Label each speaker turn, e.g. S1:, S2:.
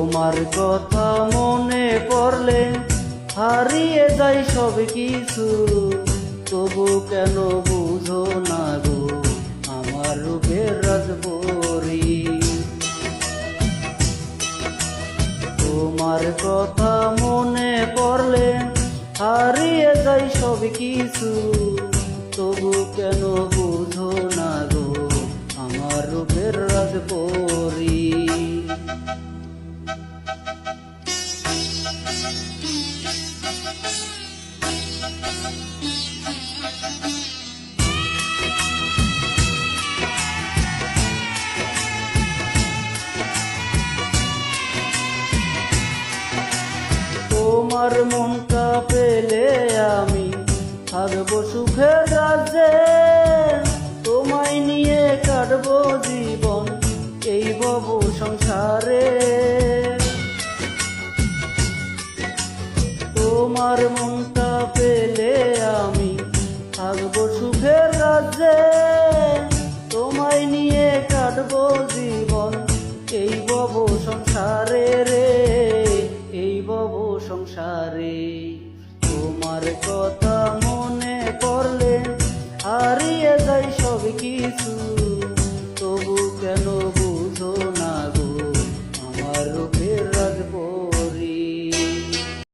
S1: তোমার কথা মনে পড়লে হারিয়ে যায় সব কিছু, তবু কেন বুঝো না গো আমার রূপের রাজবরী। তোমার কথা মনে পড়লে হারিয়ে যায় সব কিছু, তবু কেন বুঝো না গো আমার রূপের রাজপরী। তোমার মনটা পেলে আমি থাকবো সুখের রাজ্যে, তোমায় নিয়ে কাটবো জীবন এই ভব সংসারে। তোমার মনটা পেলে আমি থাকবো সুখের রাজ্যে, তোমায় নিয়ে কাটবো জীবন এই ভব সংসারে রে, এই ভব সংসারে। তোমার কথা মনে পড়লে হারিয়ে যায় সব কিছু,